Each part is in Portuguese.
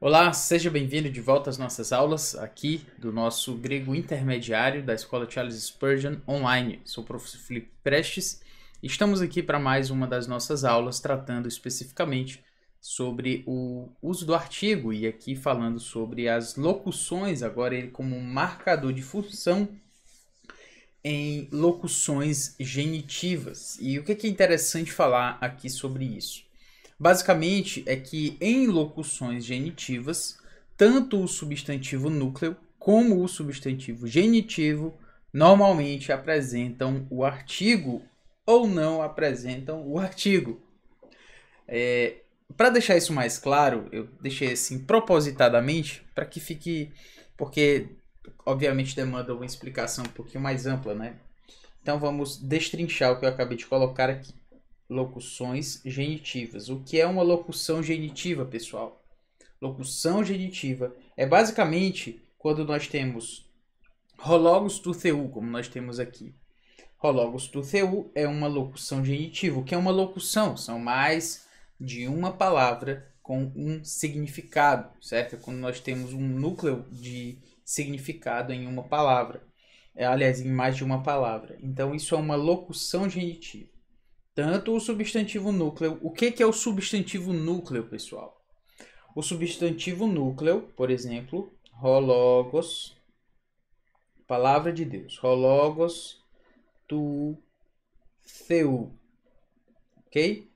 Olá, seja bem-vindo de volta às nossas aulas aqui do nosso grego intermediário da Escola Charles Spurgeon online. Sou o professor Felipe Prestes e estamos aqui para mais uma das nossas aulas tratando especificamente sobre o uso do artigo e aqui falando sobre as locuções, agora ele como um marcador de função em locuções genitivas. E o que é interessante falar aqui sobre isso? Basicamente é que em locuções genitivas, tanto o substantivo núcleo como o substantivo genitivo normalmente apresentam o artigo ou não apresentam o artigo. Para deixar isso mais claro, eu deixei assim propositadamente para que fique, porque obviamente demanda uma explicação um pouquinho mais ampla, né? Então vamos destrinchar o que eu acabei de colocar aqui. Locuções genitivas. O que é uma locução genitiva, pessoal? Locução genitiva é basicamente quando nós temos hologos tu theu, como nós temos aqui. Hologos tu theu é uma locução genitiva. O que é uma locução? São mais de uma palavra com um significado, certo? É quando nós temos um núcleo de significado em uma palavra. Aliás, em mais de uma palavra. Então, isso é uma locução genitiva. Tanto o substantivo núcleo. O que é o substantivo núcleo, pessoal? O substantivo núcleo, por exemplo, hologos, palavra de Deus, hologos tu theu, ok?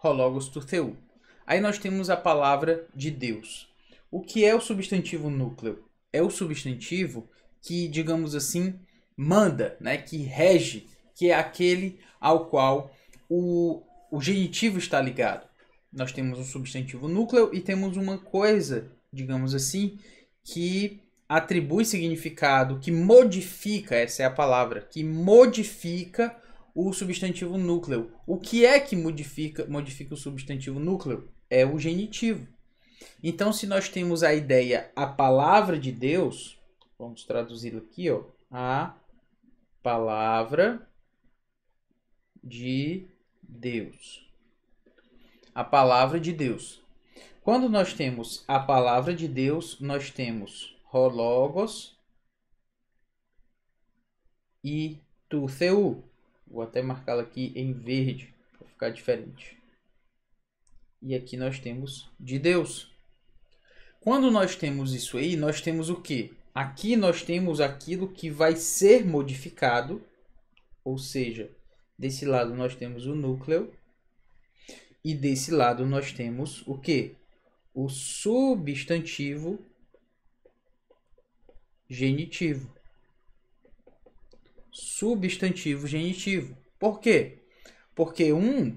Hologos tu theu. Aí nós temos a palavra de Deus. O que é o substantivo núcleo? É o substantivo que, digamos assim, manda, né? Que rege, que é aquele ao qual o genitivo está ligado. Nós temos um substantivo núcleo e temos uma coisa, digamos assim, que atribui significado, que modifica, essa é a palavra, que modifica o substantivo núcleo. O que é que modifica o substantivo núcleo? É o genitivo. Então, se nós temos a ideia, a palavra de Deus, vamos traduzi-lo aqui, ó, a palavra de Deus. A palavra de Deus. Quando nós temos a palavra de Deus, nós temos hologos e tu theu. Vou até marcá-la aqui em verde para ficar diferente. E aqui nós temos de Deus. Quando nós temos isso aí, nós temos o quê? Aqui nós temos aquilo que vai ser modificado, ou seja, desse lado nós temos o núcleo e desse lado nós temos o quê? O substantivo genitivo. Substantivo genitivo. Por quê? Porque um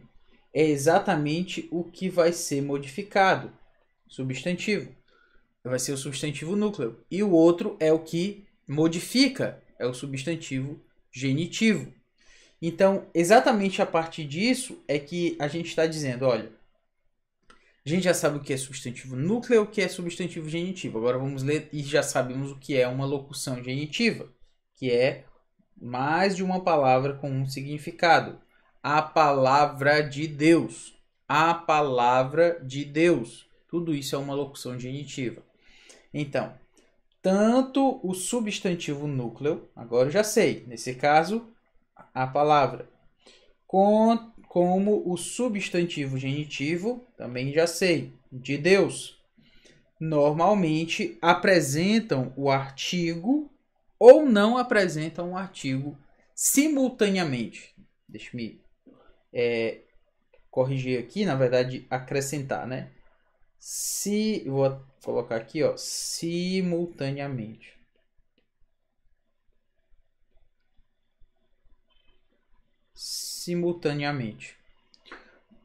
é exatamente o que vai ser modificado. Substantivo. Vai ser o substantivo núcleo. E o outro é o que modifica. É o substantivo genitivo. Então, exatamente a partir disso é que a gente está dizendo, olha, a gente já sabe o que é substantivo núcleo e o que é substantivo genitivo. Agora vamos ler e já sabemos o que é uma locução genitiva, que é mais de uma palavra com um significado. A palavra de Deus. A palavra de Deus. Tudo isso é uma locução genitiva. Então, tanto o substantivo núcleo, agora eu já sei, nesse caso, a palavra, como o substantivo genitivo, também já sei, de Deus, normalmente apresentam o artigo ou não apresentam o artigo simultaneamente. Deixa-me corrigir aqui, na verdade, acrescentar, né? Vou colocar aqui, ó, simultaneamente. Simultaneamente.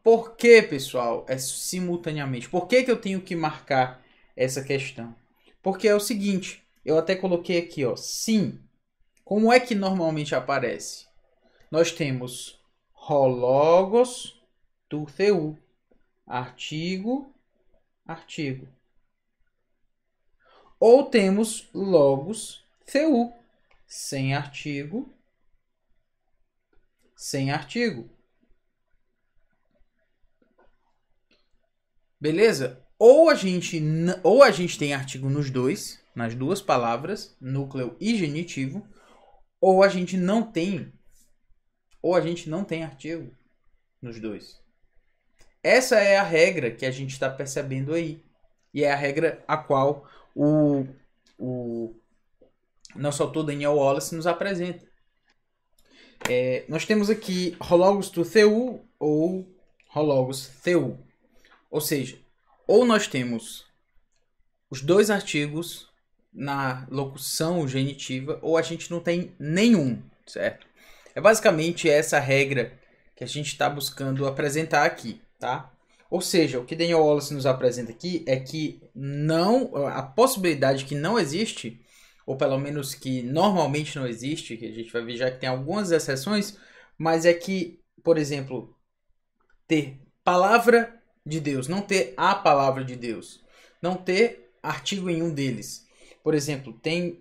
Por que, pessoal, é simultaneamente? Por que eu tenho que marcar essa questão? Porque é o seguinte, eu até coloquei aqui, ó, sim. Como é que normalmente aparece? Nós temos hologos tu theu, artigo, artigo. Ou temos logos theu, sem artigo, sem artigo. Beleza? ou a gente tem artigo nos dois, nas duas palavras, núcleo e genitivo, ou a gente não tem artigo nos dois. Essa é a regra que a gente está percebendo aí. E é a regra a qual o nosso autor Daniel Wallace nos apresenta. Nós temos aqui hologos tu theu ou hologos theu. Ou seja, ou nós temos os dois artigos na locução genitiva, ou a gente não tem nenhum, certo? É basicamente essa regra que a gente está buscando apresentar aqui, tá? Ou seja, o que Daniel Wallace nos apresenta aqui é que a possibilidade que não existe, ou pelo menos que normalmente não existe, que a gente vai ver já que tem algumas exceções, mas é que, por exemplo, ter palavra de Deus, não ter a palavra de Deus, não ter artigo em um deles. Por exemplo, tem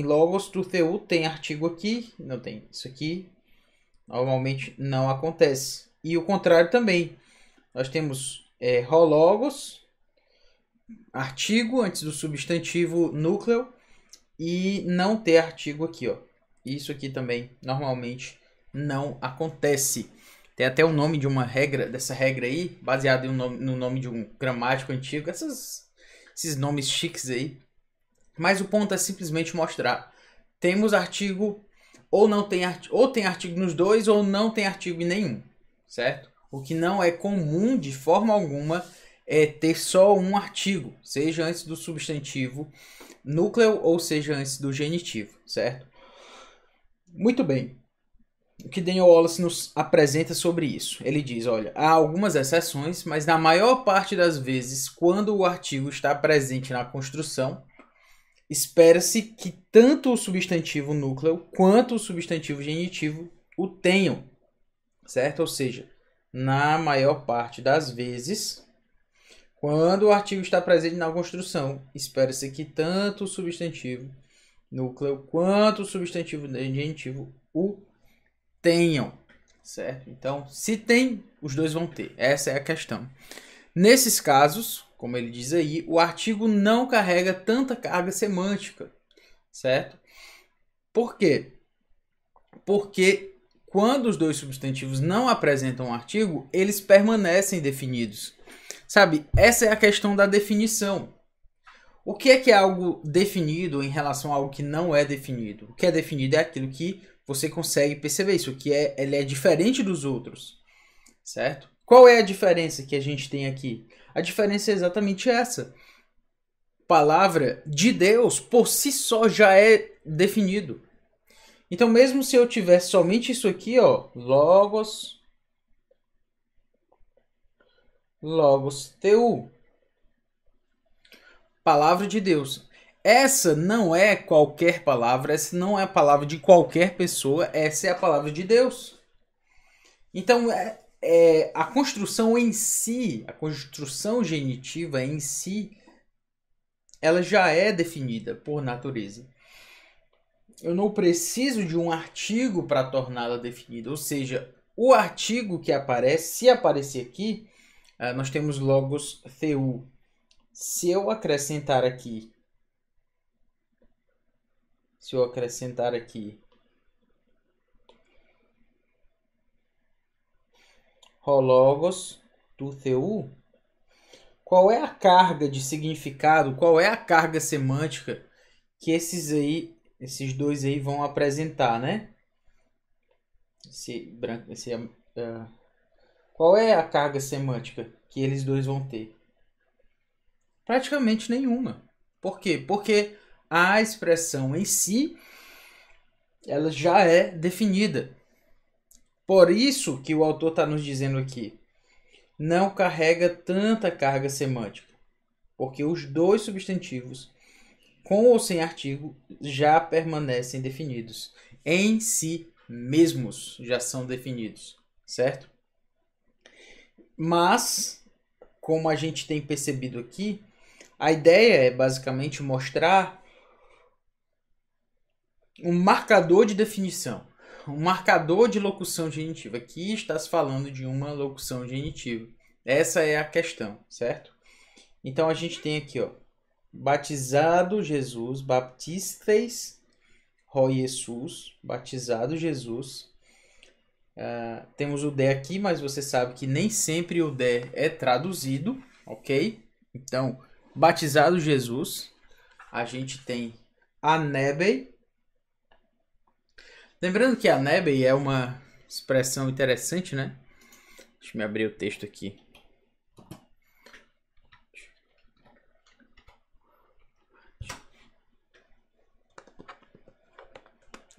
logos tu theu, tem artigo aqui, não tem. Isso aqui normalmente não acontece. E o contrário também. Nós temos hologos, artigo antes do substantivo núcleo, e não ter artigo aqui, ó. Isso aqui também normalmente não acontece. Tem até o nome de uma regra, dessa regra aí, baseado no nome de um gramático antigo, esses nomes chiques aí. Mas o ponto é simplesmente mostrar. Temos artigo ou não tem ou tem artigo nos dois ou não tem artigo em nenhum, certo? O que não é comum de forma alguma é ter só um artigo, seja antes do substantivo núcleo ou seja antes do genitivo, certo? Muito bem. O que Daniel Wallace nos apresenta sobre isso? Ele diz, olha, há algumas exceções, mas na maior parte das vezes, quando o artigo está presente na construção, espera-se que tanto o substantivo núcleo quanto o substantivo genitivo o tenham, certo? Ou seja, na maior parte das vezes, quando o artigo está presente na construção, espera-se que tanto o substantivo núcleo quanto o substantivo genitivo o tenham, certo? Então, se tem, os dois vão ter. Essa é a questão. Nesses casos, como ele diz aí, o artigo não carrega tanta carga semântica, certo? Por quê? Porque quando os dois substantivos não apresentam um artigo, eles permanecem definidos. Sabe, essa é a questão da definição. O que é algo definido em relação a algo que não é definido? O que é definido é aquilo que você consegue perceber. Isso que ele é diferente dos outros, certo? Qual é a diferença que a gente tem aqui? A diferença é exatamente essa. Palavra de Deus, por si só, já é definido. Então, mesmo se eu tivesse somente isso aqui, ó, logos teu, palavra de Deus. Essa não é qualquer palavra, essa não é a palavra de qualquer pessoa, essa é a palavra de Deus. Então, a construção em si, a construção genitiva em si, ela já é definida por natureza. Eu não preciso de um artigo para torná-la definida. Ou seja, o artigo que aparece, se aparecer aqui, nós temos logos theu. Se eu acrescentar aqui hologos tu theu, qual é a carga de significado, qual é a carga semântica que esses dois aí vão apresentar, né? Qual é a carga semântica que eles dois vão ter? Praticamente nenhuma. Por quê? Porque a expressão em si, ela já é definida. Por isso que o autor está nos dizendo aqui, não carrega tanta carga semântica. Porque os dois substantivos, com ou sem artigo, já permanecem definidos. Em si mesmos já são definidos, certo? Mas, como a gente tem percebido aqui, a ideia é basicamente mostrar um marcador de definição, um marcador de locução genitiva. Aqui está se falando de uma locução genitiva. Essa é a questão, certo? Então a gente tem aqui, ó, batizado Jesus, baptistes ho Jesus, batizado Jesus. Temos o de aqui, mas você sabe que nem sempre o de é traduzido, ok? Então, batizado Jesus, a gente tem anebei. Lembrando que anebei é uma expressão interessante, né? Deixa eu abrir o texto aqui.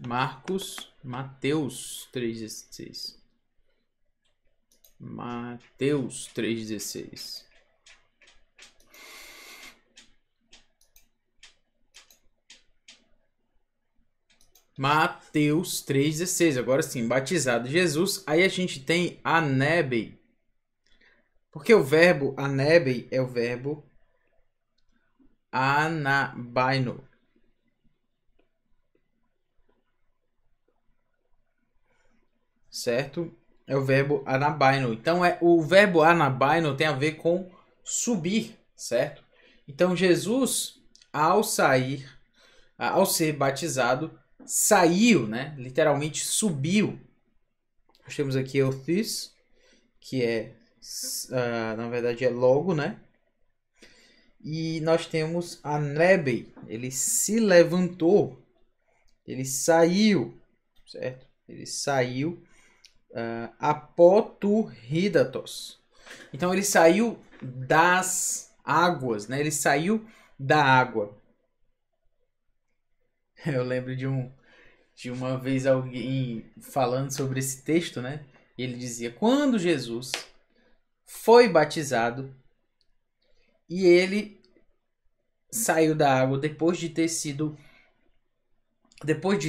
Mateus 3,16. Mateus 3,16. Mateus 3,16. Agora sim, batizado Jesus. Aí a gente tem anebei. Porque o verbo anebei é o verbo anabaino. Certo? É o verbo anabaino. Então o verbo anabaino tem a ver com subir, certo? Então Jesus, ao ser batizado, saiu, né? Literalmente subiu. Nós temos aqui Euthys, que é, na verdade, é logo, né? E nós temos Anebei, ele se levantou, ele saiu, certo? Ele saiu, apoturridatos. Então ele saiu das águas, né? Ele saiu da água. Eu lembro de uma vez alguém falando sobre esse texto, né? Ele dizia: quando Jesus foi batizado e ele saiu da água depois de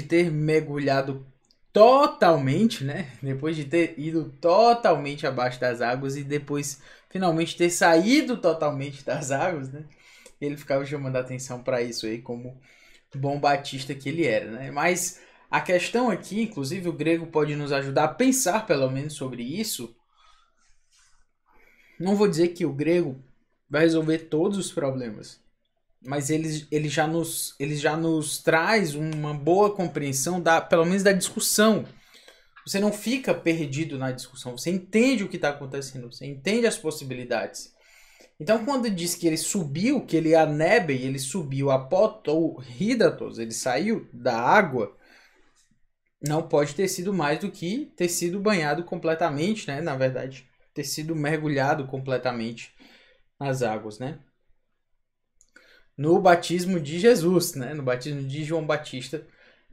ter mergulhado totalmente, né? Depois de ter ido totalmente abaixo das águas e depois finalmente ter saído totalmente das águas, né? Ele ficava chamando a atenção para isso aí como bom batista que ele era, né? Mas a questão aqui, inclusive o grego pode nos ajudar a pensar pelo menos sobre isso. Não vou dizer que o grego vai resolver todos os problemas, mas ele já nos traz uma boa compreensão pelo menos da discussão. Você não fica perdido na discussão, você entende o que está acontecendo, você entende as possibilidades. Então, quando diz que ele subiu, que ele anebei, ele subiu a potorridatos, ele saiu da água, não pode ter sido mais do que ter sido banhado completamente, né? Na verdade, ter sido mergulhado completamente nas águas, né? No batismo de Jesus, né? No batismo de João Batista,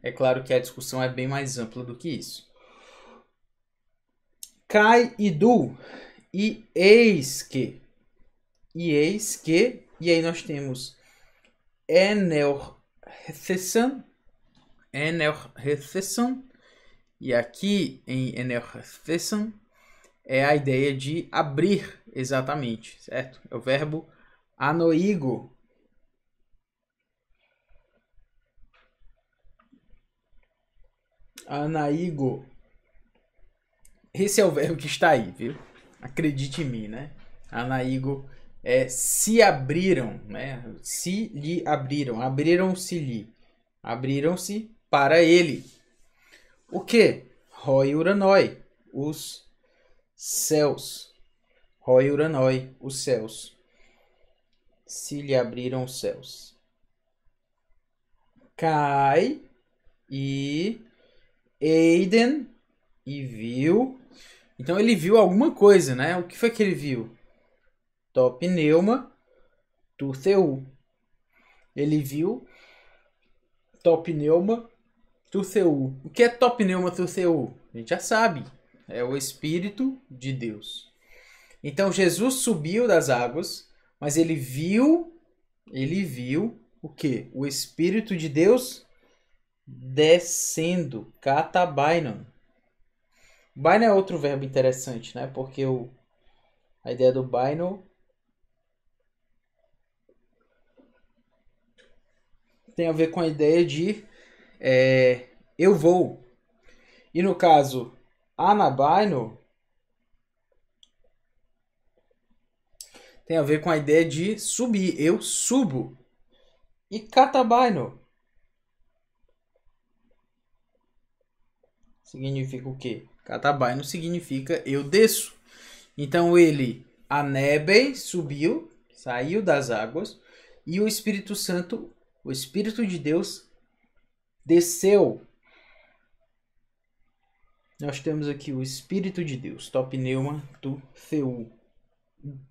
é claro que a discussão é bem mais ampla do que isso. Cai e du, e eis que, e aí nós temos Enerthessan, e aqui em Enerthessan é a ideia de abrir, exatamente, certo? É o verbo anoigo. Anaigo. Esse é o verbo que está aí, viu? Acredite em mim, né? Anaigo é se abriram, né? Se lhe abriram, abriram-se-lhe, abriram-se para ele. O que? Roi Uranoi, os céus. Roi Uranoi, os céus. Se lhe abriram os céus. Cai e Eiden e viu. Então ele viu alguma coisa, né? O que foi que ele viu? Top Neuma Tutheu. Ele viu Top Neuma Tutheu. O que é Top Neuma Tutheu? A gente já sabe. É o Espírito de Deus. Então Jesus subiu das águas, mas ele viu o que? O Espírito de Deus descendo. Katabainon. Baino é outro verbo interessante, né? Porque a ideia do baino tem a ver com a ideia de eu vou. E no caso, anabaino tem a ver com a ideia de subir. Eu subo. E katabaino significa o quê? Katabaino significa eu desço. Então ele, anebei, subiu, saiu das águas. E o Espírito Santo, o Espírito de Deus, desceu. Nós temos aqui o Espírito de Deus, topneuma tu theu.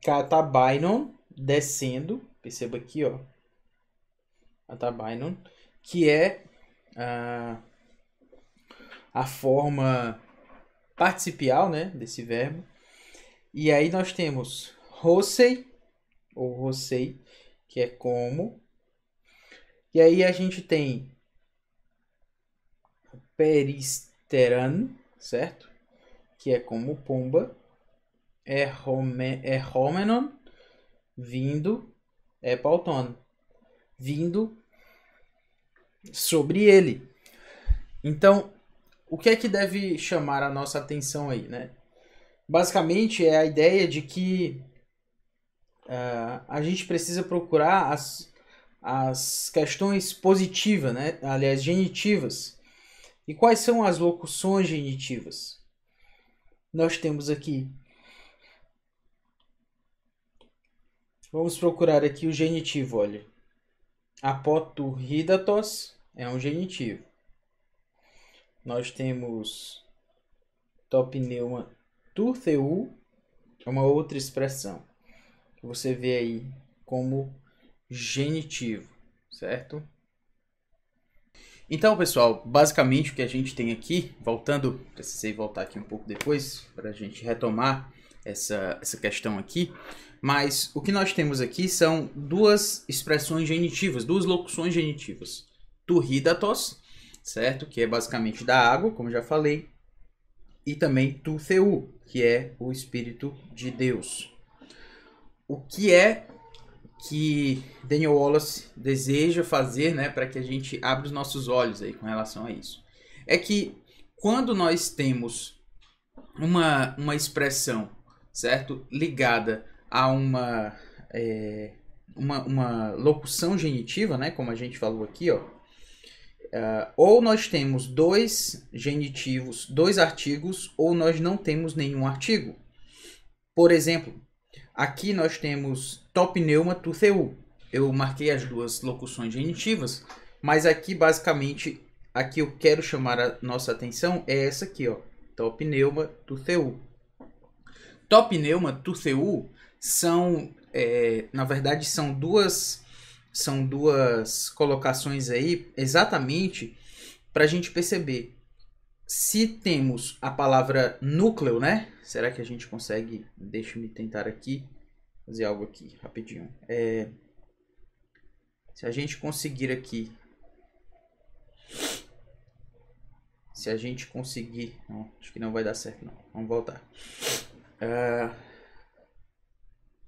Katabainon, descendo, perceba aqui, ó. Katabainon, que é a forma participial, né, desse verbo. E aí nós temos hosei, ou hosei, que é como. E aí a gente tem peristeran, certo? Que é como pomba. Erhomenon, vindo, pauton, vindo sobre ele. Então, o que é que deve chamar a nossa atenção aí, né? Basicamente é a ideia de que a gente precisa procurar as questões positivas, né? Aliás, genitivas. E quais são as locuções genitivas? Nós temos aqui. Vamos procurar aqui o genitivo, olha. Apoturridatos é um genitivo. Nós temos topneuma tutheu, é uma outra expressão que você vê aí como genitivo, certo? Então, pessoal, basicamente o que a gente tem aqui, voltando, precisei voltar aqui um pouco depois para a gente retomar essa questão aqui, mas o que nós temos aqui são duas expressões genitivas, duas locuções genitivas. Turridatos, certo? Que é basicamente da água, como já falei, e também tutheu, que é o Espírito de Deus. O que é que Daniel Wallace deseja fazer, né, para que a gente abra os nossos olhos aí com relação a isso? É que quando nós temos uma expressão, certo, ligada a uma locução genitiva, né, como a gente falou aqui, ó, ou nós temos dois genitivos, dois artigos, ou nós não temos nenhum artigo. Por exemplo, aqui nós temos topneuma tutheu. Eu marquei as duas locuções genitivas, mas aqui basicamente a que eu quero chamar a nossa atenção é essa aqui, ó, topneuma tutheu. Topneuma tutheu são, na verdade, são duas colocações aí exatamente para a gente perceber se temos a palavra núcleo, né? Será que a gente consegue? Deixa-me tentar aqui fazer algo aqui rapidinho. Se a gente conseguir aqui, não, acho que não vai dar certo não. Vamos voltar.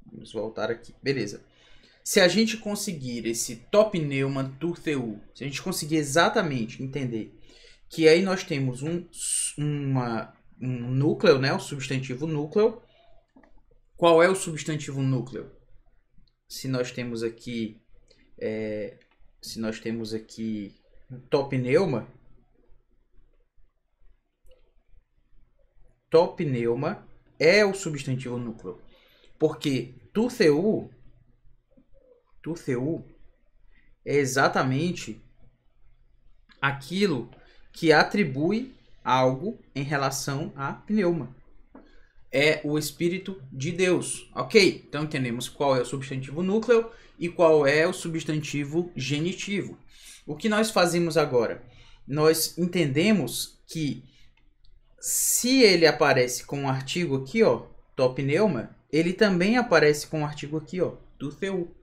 Vamos voltar aqui. Beleza. Se a gente conseguir esse topneuma tutheu, se a gente conseguir exatamente entender que aí nós temos um núcleo, né? O substantivo núcleo. Qual é o substantivo núcleo? Se nós temos aqui topneuma é o substantivo núcleo. Porque tutheu é exatamente aquilo que atribui algo em relação a pneuma. É o Espírito de Deus. Ok? Então entendemos qual é o substantivo núcleo e qual é o substantivo genitivo. O que nós fazemos agora? Nós entendemos que se ele aparece com um artigo aqui, ó, topneuma, ele também aparece com um artigo aqui, ó, tutheu.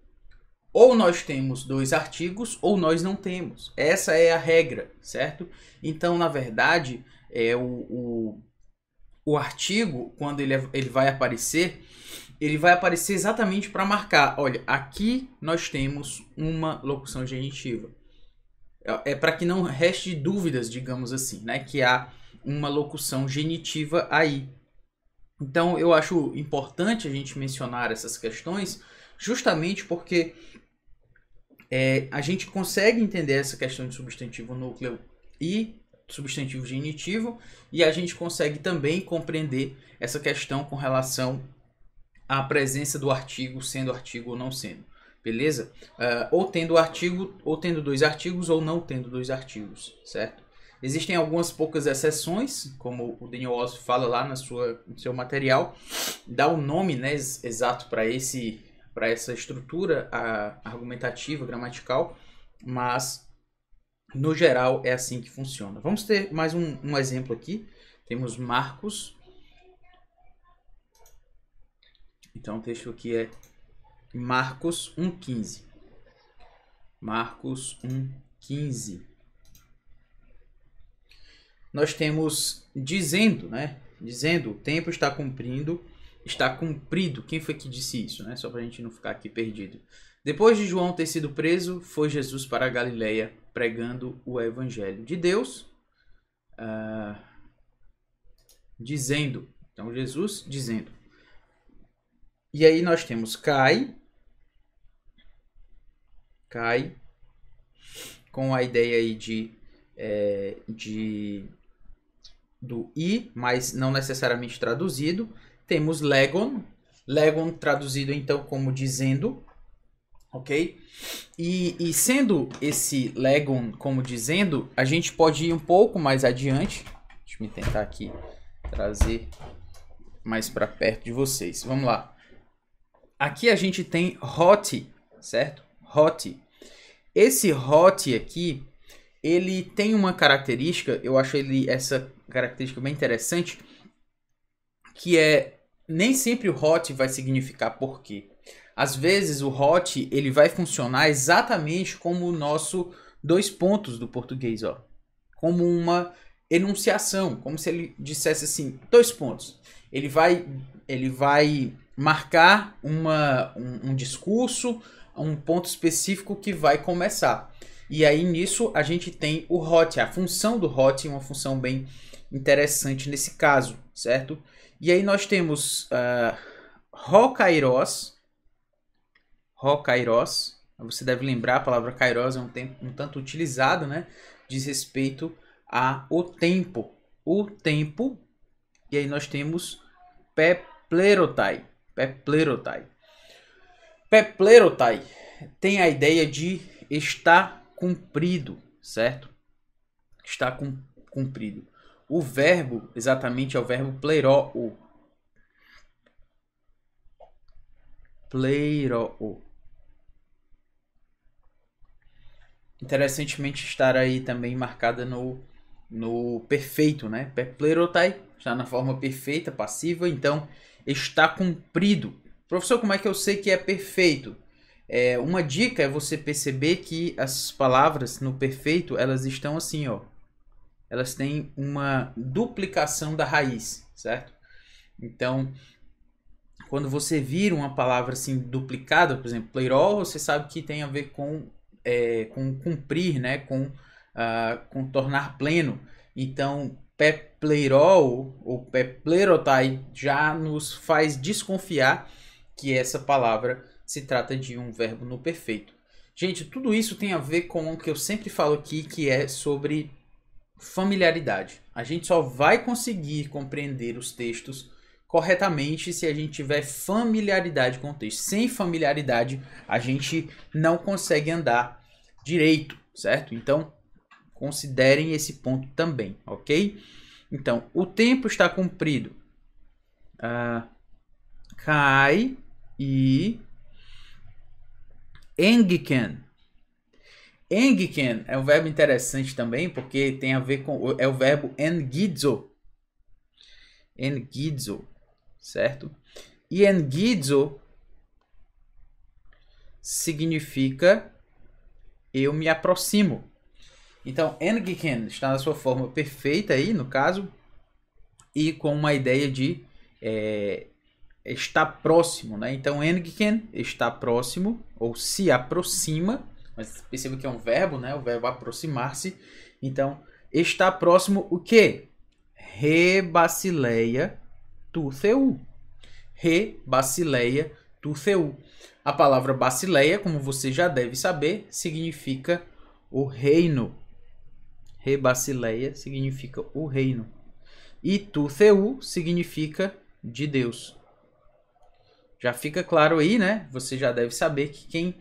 Ou nós temos dois artigos ou nós não temos. Essa é a regra, certo? Então, na verdade, o artigo, quando ele vai aparecer exatamente para marcar. Olha, aqui nós temos uma locução genitiva. É para que não reste dúvidas, digamos assim, né? Que há uma locução genitiva aí. Então eu acho importante a gente mencionar essas questões, justamente porque a gente consegue entender essa questão de substantivo núcleo e substantivo genitivo, e a gente consegue também compreender essa questão com relação à presença do artigo, sendo artigo ou não sendo. Beleza? Ou tendo artigo, ou tendo dois artigos, ou não tendo dois artigos, certo? Existem algumas poucas exceções, como o Daniel Oz fala lá no seu material, dá o nome, né, exato para essa estrutura argumentativa, gramatical, mas no geral é assim que funciona. Vamos ter mais um exemplo aqui. Temos Marcos. Então o texto aqui é Marcos 1,15. Marcos 1,15. Nós temos dizendo, né? Dizendo, o tempo está cumprido. Quem foi que disse isso, né? Só para a gente não ficar aqui perdido. Depois de João ter sido preso, foi Jesus para a Galileia pregando o evangelho de Deus, dizendo. Então Jesus dizendo. E aí nós temos cai com a ideia aí do i, mas não necessariamente traduzido. Temos legon traduzido então como dizendo, ok? E sendo esse legon como dizendo, a gente pode ir um pouco mais adiante. Deixa eu tentar aqui trazer mais para perto de vocês. Vamos lá. Aqui a gente tem hot, certo? Hot. Esse hot aqui, ele tem uma característica, eu acho essa característica bem interessante, que nem sempre o hot vai significar porquê. Às vezes o hot ele vai funcionar exatamente como o nosso dois pontos do português, ó. Como uma enunciação, como se ele dissesse assim, dois pontos. Ele vai marcar um discurso, um ponto específico que vai começar. E aí nisso a gente tem o hot, a função do hot, uma função bem interessante nesse caso, certo? E aí nós temos Rokairos. Você deve lembrar, a palavra kairos é um tanto utilizada, né? Diz respeito ao tempo. O tempo. E aí nós temos peplerotai. Peplerotai tem a ideia de estar cumprido, certo? Está cumprido. O verbo, exatamente, é o verbo pleroo. Interessantemente estar aí também marcada no perfeito, né? Peplerotai está na forma perfeita, passiva, então está cumprido. Professor, como é que eu sei que é perfeito? Uma dica é você perceber que as palavras no perfeito, elas estão assim, ó. Elas têm uma duplicação da raiz, certo? Então, quando você vira uma palavra assim duplicada, por exemplo, pleirol, você sabe que tem a ver com cumprir, né? Com tornar pleno. Então, pepleirol ou peplerotai já nos faz desconfiar que essa palavra se trata de um verbo no perfeito. Gente, tudo isso tem a ver com o que eu sempre falo aqui, que é sobre familiaridade. A gente só vai conseguir compreender os textos corretamente se a gente tiver familiaridade com o texto. Sem familiaridade, a gente não consegue andar direito, certo? Então, considerem esse ponto também, ok? Então, o tempo está cumprido. Kai e engiken. Engiken é um verbo interessante também, porque tem a ver com... É o verbo engidzo. Engidzo, certo? E engidzo significa eu me aproximo. Então, engiken está na sua forma perfeita aí, no caso, e com uma ideia de estar próximo, né? Então, engiken está próximo, ou se aproxima, mas perceba que é um verbo, né? O verbo aproximar-se. Então, está próximo o quê? Rebasileia. tu Theu. Re Basileia tu Theu. A palavra Basileia, como você já deve saber, significa o reino. Re Basileia significa o reino. E tu Theu significa de Deus. Já fica claro aí, né? Você já deve saber que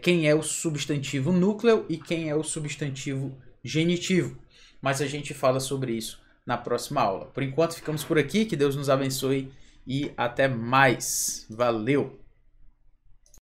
quem é o substantivo núcleo e quem é o substantivo genitivo. Mas a gente fala sobre isso na próxima aula. Por enquanto, ficamos por aqui. Que Deus nos abençoe e até mais. Valeu!